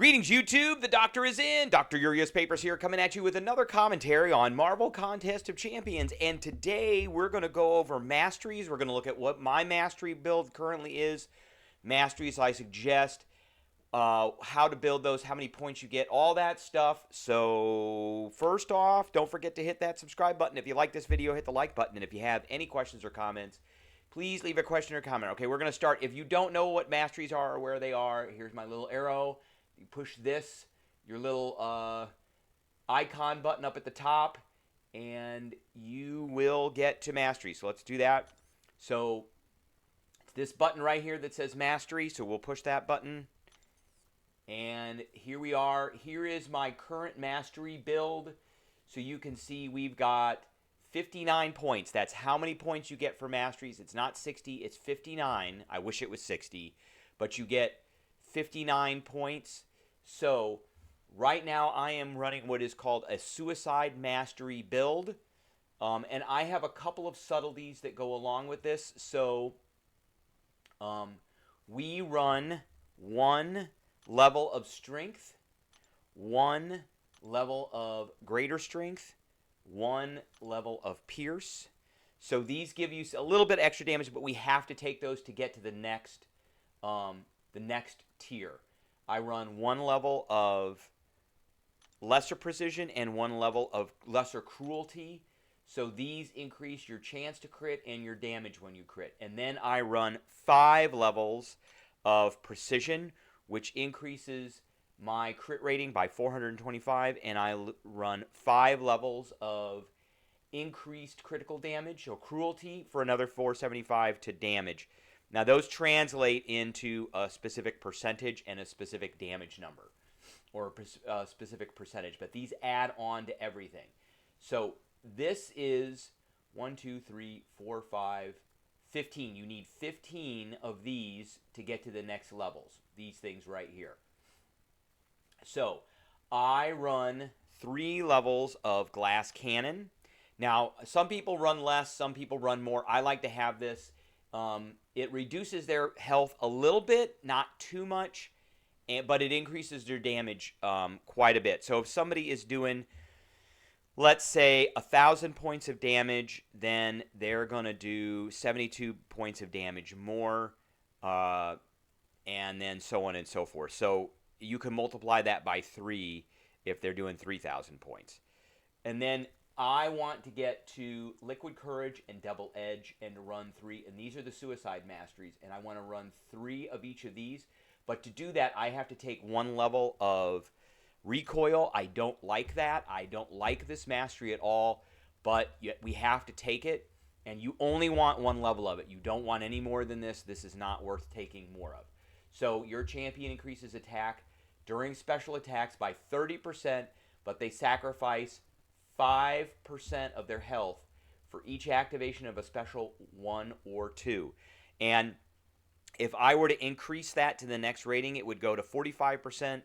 Greetings, YouTube. The doctor is in. Dr. Urias Papers here, coming at you with another commentary on Marvel Contest of Champions. And today we're going to go over masteries. We're going to look at what my mastery build currently is. Masteries, I suggest, how to build those, how many points you get, all that stuff. So first off, don't forget to hit that subscribe button. If you like this video, hit the like button. And if you have any questions or comments, please leave a question or comment. Okay, we're going to start. If you don't know what masteries are or where they are, here's my little arrow. You push this, your little icon button up at the top, and you will get to mastery. So let's do that. So it's this button right here that says mastery. So we'll push that button. And here we are. Here is my current mastery build. So you can see we've got 59 points. That's how many points you get for masteries. It's not 60, it's 59. I wish it was 60. But you get 59 points. So right now I am running what is called a suicide mastery build. And I have a couple of subtleties that go along with this. So we run one level of strength, one level of greater strength, one level of pierce. So these give you a little bit extra damage, but we have to take those to get to the next tier. I run one level of lesser precision and one level of lesser cruelty. So these increase your chance to crit and your damage when you crit. And then I run 5 levels of precision, which increases my crit rating by 425. And I run 5 levels of increased critical damage, so cruelty, for another 475 to damage. Now, those translate into a specific percentage and a specific damage number, or a specific percentage, but these add on to everything. So this is 1, 2, 3, 4, 5, 15. You need 15 of these to get to the next levels, these things right here. So I run 3 levels of glass cannon. Now, some people run less, some people run more. I like to have this. It reduces their health a little bit, not too much, but it increases their damage quite a bit. So if somebody is doing, let's say, 1,000 points of damage, then they're going to do 72 points of damage more, and then so on and so forth. So you can multiply that by 3 if they're doing 3,000 points. And then I want to get to Liquid Courage and Double Edge and run 3. And these are the suicide masteries. And I want to run 3 of each of these. But to do that, I have to take 1 level of recoil. I don't like that. I don't like this mastery at all. But we have to take it. And you only want 1 level of it. You don't want any more than this. This is not worth taking more of. So your champion increases attack during special attacks by 30%. But they sacrifice 5% of their health for each activation of a special 1 or 2. And if I were to increase that to the next rating, it would go to 45%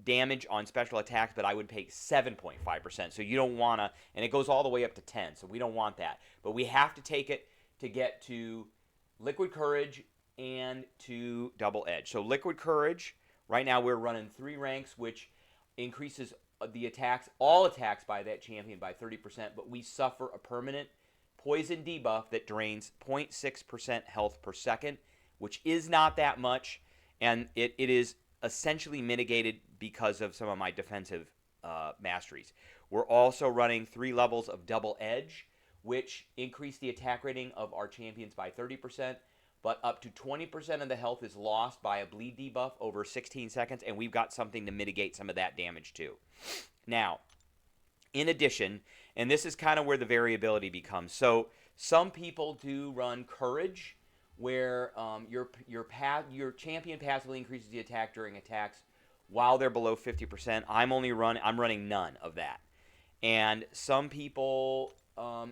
damage on special attacks, but I would pay 7.5%. So you don't want to, and it goes all the way up to 10, so we don't want that. But we have to take it to get to Liquid Courage and to Double Edge. So Liquid Courage, right now we're running 3 ranks, which increases the attacks, all attacks by that champion by 30%, but we suffer a permanent poison debuff that drains 0.6% health per second, which is not that much, and it is essentially mitigated because of some of my defensive masteries. We're also running 3 levels of Double Edge, which increase the attack rating of our champions by 30%, but up to 20% of the health is lost by a bleed debuff over 16 seconds, and we've got something to mitigate some of that damage too. Now, in addition, and this is kind of where the variability becomes. So some people do run Courage, where your champion passively increases the attack during attacks while they're below 50%. I'm running none of that. And some people,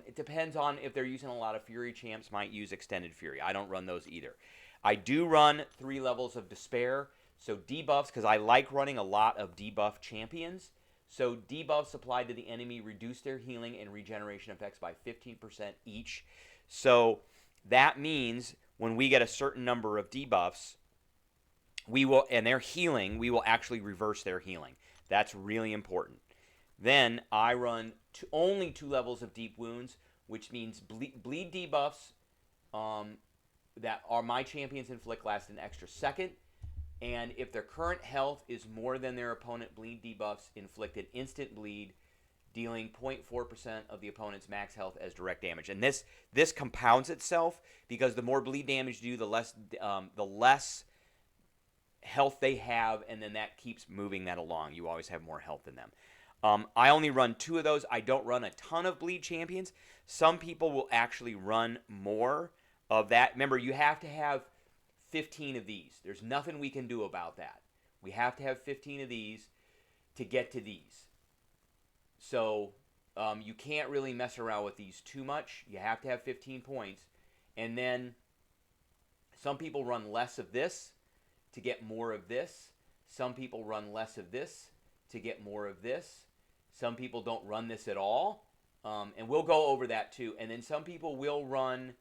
it depends on if they're using a lot of Fury champs, might use Extended Fury. I don't run those either. I do run 3 levels of Despair, so debuffs, because I like running a lot of debuff champions. So debuffs applied to the enemy reduce their healing and regeneration effects by 15% each. So that means when we get a certain number of debuffs, and their healing, we will actually reverse their healing. That's really important. Then I run only 2 levels of deep wounds, which means bleed debuffs that are my champions inflict last an extra second. And if their current health is more than their opponent, bleed debuffs inflict an instant bleed, dealing 0.4% of the opponent's max health as direct damage. And this compounds itself because the more bleed damage you do, the less health they have, and then that keeps moving that along. You always have more health than them. I only run 2 of those. I don't run a ton of bleed champions. Some people will actually run more of that. Remember, you have to have 15 of these. There's nothing we can do about that. We have to have 15 of these to get to these. So you can't really mess around with these too much. You have to have 15 points. And then some people run less of this to get more of this. Some people run less of this to get more of this. Some people don't run this at all. And we'll go over that too. And then some people will run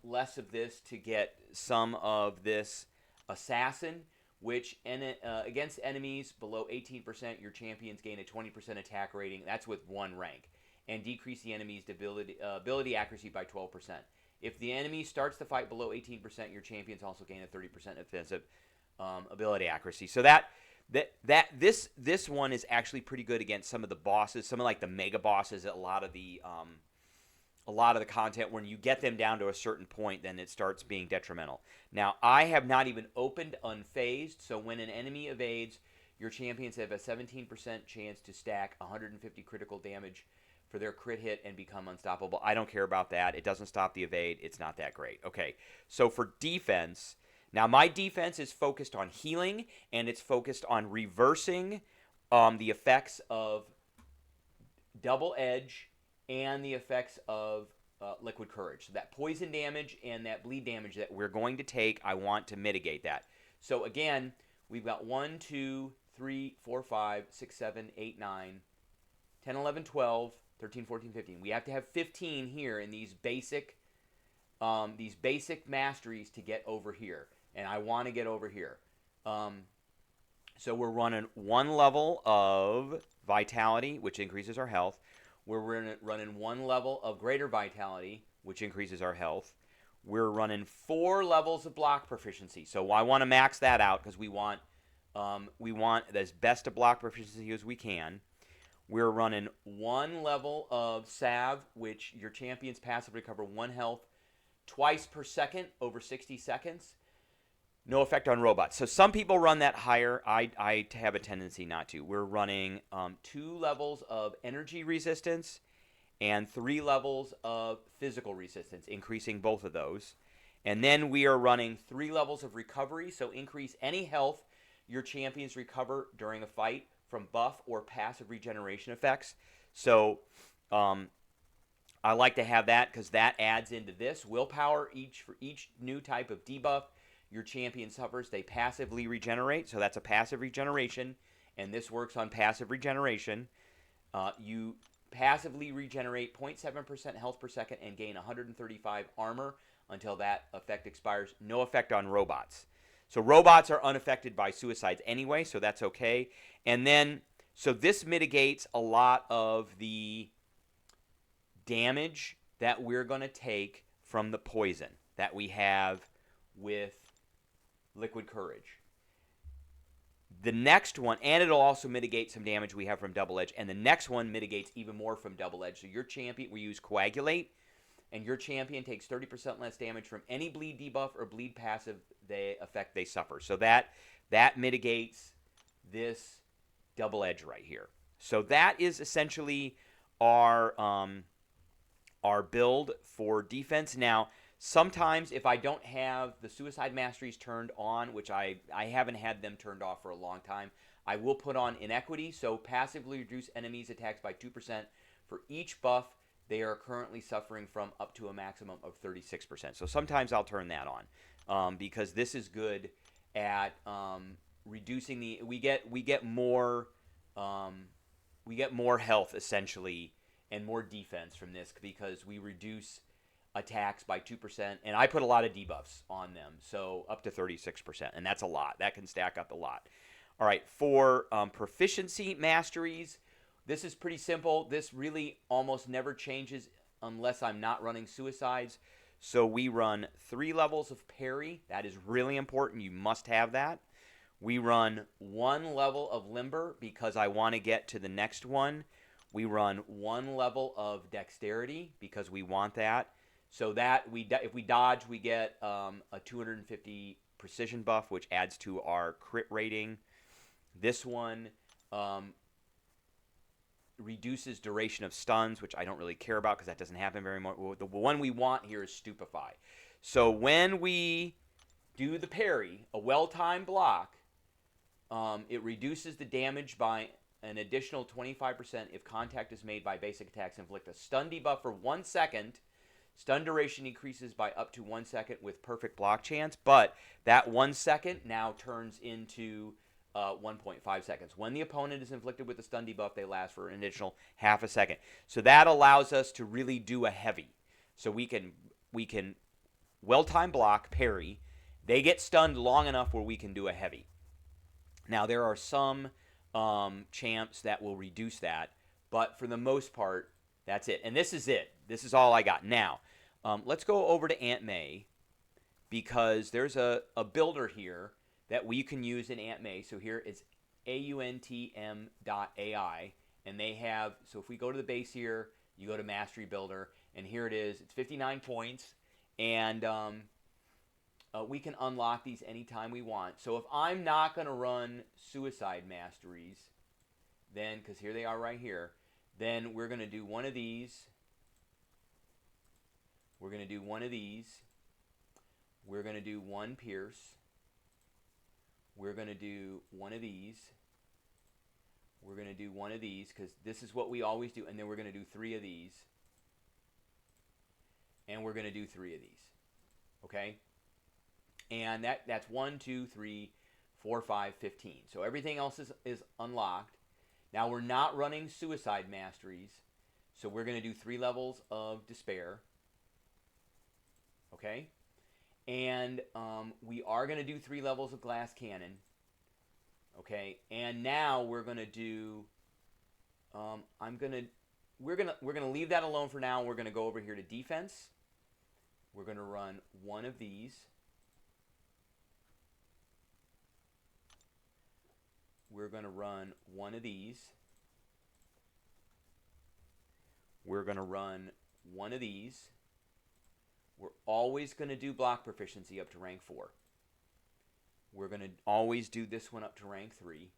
less of this to get some of this assassin, which against enemies below 18%, your champions gain a 20% attack rating. That's with 1 rank. And decrease the enemy's ability accuracy by 12%. If the enemy starts the fight below 18%, your champions also gain a 30% offensive ability accuracy. So this one is actually pretty good against some of the bosses, some of like the mega bosses. A lot of the content, when you get them down to a certain point, then it starts being detrimental. Now, I have not even opened unfazed, so when an enemy evades, your champions have a 17% chance to stack 150 critical damage for their crit hit and become unstoppable. I don't care about that. It doesn't stop the evade. It's not that great. Okay, so for defense, now my defense is focused on healing, and it's focused on reversing the effects of double edge and the effects of liquid courage. So that poison damage and that bleed damage that we're going to take, I want to mitigate that. So again, we've got 1, 2, 3, 4, 5, 6, 7, 8, 9, 10, 11, 12, 13, 14, 15. We have to have 15 here in these basic masteries to get over here. And I want to get over here. So we're running 1 level of vitality, which increases our health. We're running 1 level of greater vitality, which increases our health. We're running 4 levels of block proficiency. So I want to max that out because we want as best a block proficiency as we can. We're running 1 level of salve, which your champions passively recover 1 health twice per second over 60 seconds. No effect on robots. So some people run that higher. I have a tendency not to. We're running 2 levels of energy resistance and 3 levels of physical resistance, increasing both of those. And then we are running 3 levels of recovery, so increase any health your champions recover during a fight from buff or passive regeneration effects. So I like to have that because that adds into this. Willpower, for each new type of debuff your champion suffers, they passively regenerate. So that's a passive regeneration, and this works on passive regeneration. You passively regenerate 0.7% health per second and gain 135 armor until that effect expires. No effect on robots. So robots are unaffected by suicides anyway, so that's okay. And then, so this mitigates a lot of the damage that we're going to take from the poison that we have with liquid courage. The next one, and it'll also mitigate some damage we have from double edge, and the next one mitigates even more from double edge. So your champion, we use coagulate, and your champion takes 30% less damage from any bleed debuff or bleed passive effect they suffer. So that mitigates this double edge right here. So that is essentially our build for defense. Now, sometimes if I don't have the suicide masteries turned on, which I haven't had them turned off for a long time, I will put on inequity. So passively reduce enemies' attacks by 2% for each buff they are currently suffering from, up to a maximum of 36%. So sometimes I'll turn that on because this is good at reducing the. We get more health essentially and more defense from this because we reduce attacks by 2%, and I put a lot of debuffs on them, so up to 36%, and that's a lot. That can stack up a lot. All right, for proficiency masteries, this is pretty simple. This really almost never changes unless I'm not running suicides. So we run 3 levels of parry. That is really important. You must have that. We run 1 level of limber because I want to get to the next one. We run 1 level of dexterity because we want that. So that if we dodge, we get a 250 precision buff, which adds to our crit rating. This one reduces duration of stuns, which I don't really care about because that doesn't happen very much. The one we want here is Stupefy. So when we do the parry, a well-timed block, it reduces the damage by an additional 25% if contact is made by basic attacks. Inflict a stun debuff for 1 second. Stun duration increases by up to 1 second with perfect block chance, but that 1 second now turns into 1.5 seconds. When the opponent is inflicted with a stun debuff, they last for an additional half a second. So that allows us to really do a heavy. So we can well-timed block, parry. They get stunned long enough where we can do a heavy. Now, there are some champs that will reduce that, but for the most part, that's it. And this is it. This is all I got. Now, let's go over to Aunt May, because there's a builder here that we can use in Aunt May. So here is auntm.ai, and they have, so if we go to the base here, you go to Mastery Builder, and here it is. It's 59 points, and we can unlock these anytime we want. So if I'm not going to run Suicide Masteries, then, because here they are right here, then we're going to do one of these. We're going to do one of these. We're going to do 1 Pierce. We're going to do one of these. We're going to do one of these, because this is what we always do. And then we're going to do 3 of these. And we're going to do 3 of these. Okay? And that's 1, 2, 3, 4, 5, 15. So everything else is unlocked. Now we're not running Suicide Masteries. So we're going to do 3 levels of Despair. Okay? And we are going to do 3 levels of Glass Cannon. Okay? And now we're going to do we're going to leave that alone for now. We're going to go over here to Defense. We're going to run 1 of these. We're going to run 1 of these. We're going to run 1 of these. We're always going to do block proficiency up to rank 4. We're going to always do this one up to rank 3.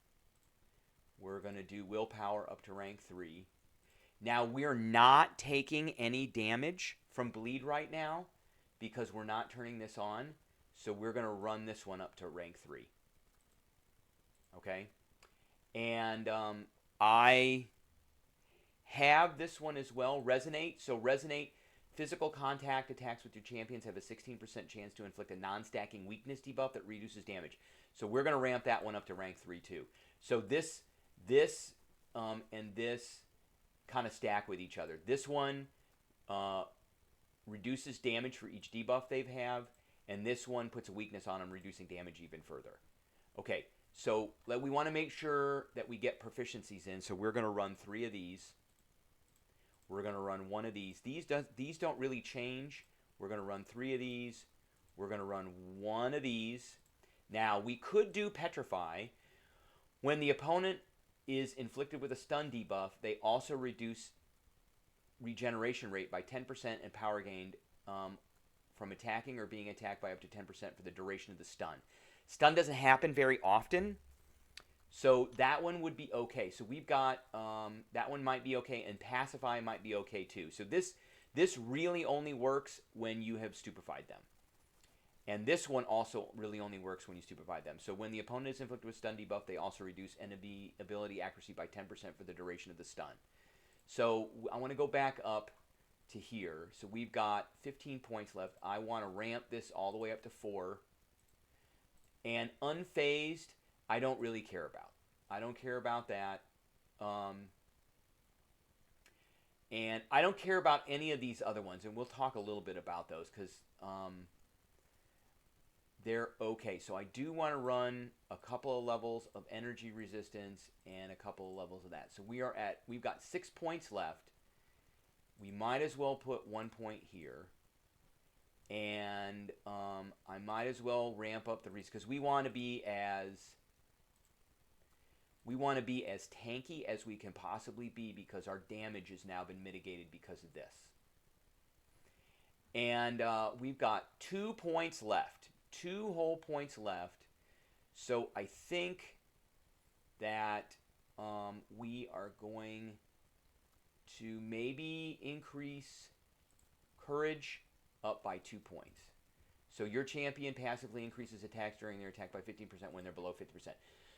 We're going to do willpower up to rank 3. Now, we're not taking any damage from bleed right now because we're not turning this on. So we're going to run this one up to rank 3. Okay? And I have this one as well, Resonate. So Resonate, physical contact attacks with your champions have a 16% chance to inflict a non-stacking weakness debuff that reduces damage. So we're going to ramp that one up to rank 3 too. So this and this kind of stack with each other. This one reduces damage for each debuff they have, and this one puts a weakness on them, reducing damage even further. Okay, so we want to make sure that we get proficiencies in, so we're going to run 3 of these. We're going to run 1 of these. These don't really change. We're going to run 3 of these. We're going to run 1 of these. Now, we could do Petrify. When the opponent is inflicted with a stun debuff, they also reduce regeneration rate by 10% and power gained from attacking or being attacked by up to 10% for the duration of the stun. Stun doesn't happen very often, so that one would be okay. So we've got, that one might be okay, and Pacify might be okay too. So this really only works when you have stupefied them. And this one also really only works when you stupefy them. So when the opponent is inflicted with stun debuff, they also reduce enemy ability accuracy by 10% for the duration of the stun. So I want to go back up to here. So we've got 15 points left. I want to ramp this all the way up to 4. And unfazed, I don't really care about. I don't care about that. And I don't care about any of these other ones, and we'll talk a little bit about those because they're okay. So I do want to run a couple of levels of energy resistance and a couple of levels of that. So we've got 6 points left. We might as well put 1 point here. And I might as well ramp up the resistance because we want to be as tanky as we can possibly be because our damage has now been mitigated because of this. And we've got 2 points left, 2 whole points left. So I think that we are going to maybe increase courage up by 2 points. So your champion passively increases attacks during their attack by 15% when they're below 50%.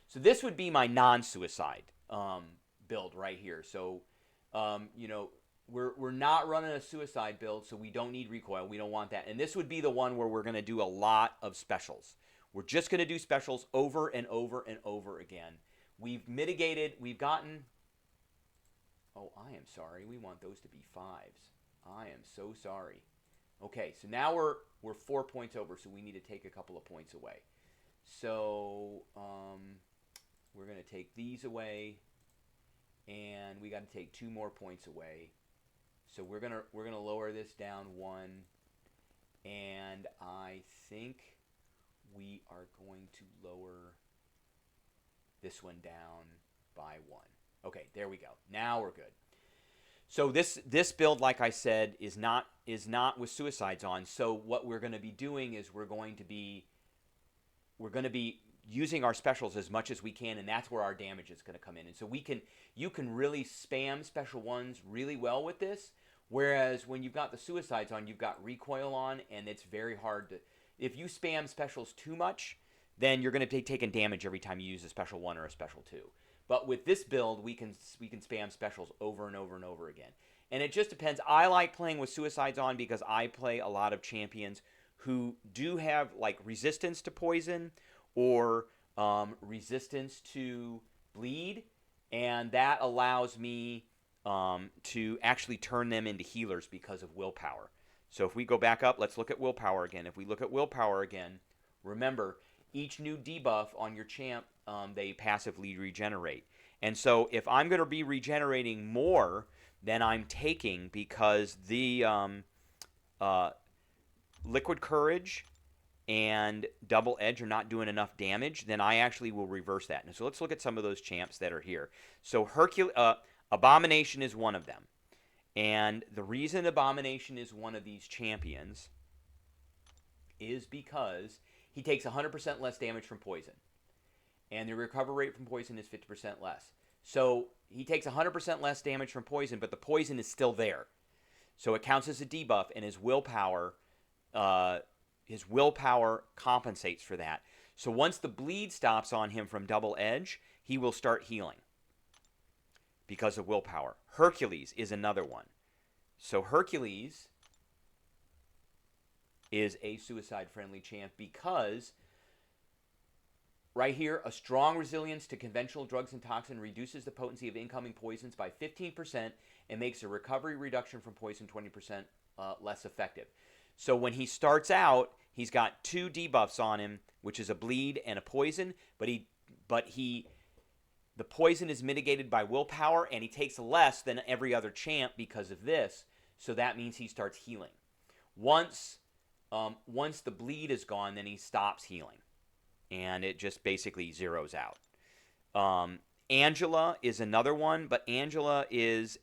So this would be my non-suicide build right here. So, we're not running a suicide build, so we don't need recoil. We don't want that. And this would be the one where we're going to do a lot of specials. We're just going to do specials over and over and over again. We've mitigated. We've gotten... Oh, I am sorry. We want those to be 5s. I am so sorry. Okay, so now we're 4 points over, so we need to take a couple of points away. So we're going to take these away, and we got to take 2 more points away. So we're gonna lower this down 1, and I think we are going to lower this one down by 1. Okay, there we go. Now we're good. So this build, like I said, is not with suicides on. So what we're going to be doing is we're going to be using our specials as much as we can, and that's where our damage is going to come in. And so you can really spam special ones really well with this. Whereas when you've got the suicides on, you've got recoil on, and it's very hard to. If you spam specials too much, then you're going to be taking damage every time you use a special 1 or a special 2. But with this build, we can spam specials over and over and over again. And it just depends. I like playing with suicides on because I play a lot of champions who do have like resistance to poison or resistance to bleed. And that allows me to actually turn them into healers because of willpower. So if we go back up, let's look at willpower again. If we look at willpower again, remember, each new debuff on your champ, they passively regenerate. And so if I'm going to be regenerating more than I'm taking because the Liquid Courage and Double Edge are not doing enough damage, then I actually will reverse that. And so let's look at some of those champs that are here. So Abomination is one of them. And the reason Abomination is one of these champions is because he takes 100% less damage from poison. And the recovery rate from poison is 50% less. So he takes 100% less damage from poison, but the poison is still there. So it counts as a debuff, and his willpower compensates for that. So once the bleed stops on him from Double Edge, he will start healing because of willpower. Hercules is another one. So Hercules is a suicide-friendly champ because right here, a strong resilience to conventional drugs and toxin reduces the potency of incoming poisons by 15% and makes a recovery reduction from poison 20% less effective. So when he starts out, he's got 2 debuffs on him, which is a bleed and a poison, but the poison is mitigated by willpower, and he takes less than every other champ because of this, so that means he starts healing. Once the bleed is gone, then he stops healing, and it just basically zeroes out. Angela is another one, but Angela is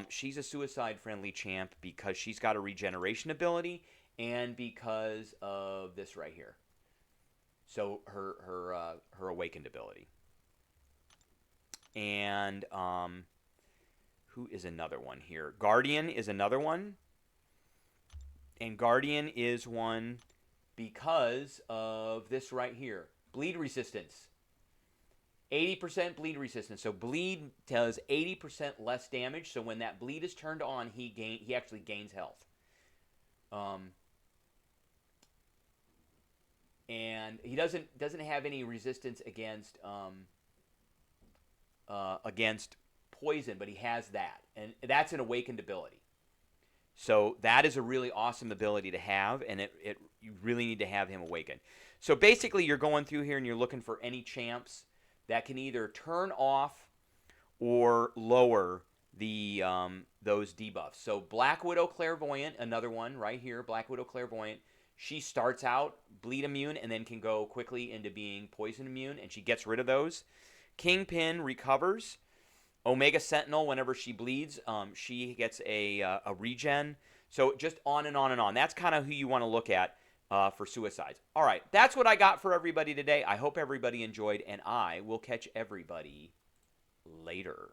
she's a suicide-friendly champ because she's got a regeneration ability and because of this right here. So her awakened ability. And who is another one here? Guardian is another one. And Guardian is one because of this right here. Bleed resistance. 80% bleed resistance. So bleed does 80% less damage. So when that bleed is turned on, he actually gains health. And he doesn't have any resistance against poison, but he has that. And that's an awakened ability. So that is a really awesome ability to have, and you really need to have him awakened. So basically, you're going through here and you're looking for any champs that can either turn off or lower the those debuffs. So Black Widow Clairvoyant, another one right here, Black Widow Clairvoyant. She starts out bleed immune and then can go quickly into being poison immune, and she gets rid of those. Kingpin recovers. Omega Sentinel, whenever she bleeds, she gets a regen. So just on and on and on. That's kind of who you want to look at for suicides. All right, that's what I got for everybody today. I hope everybody enjoyed, and I will catch everybody later.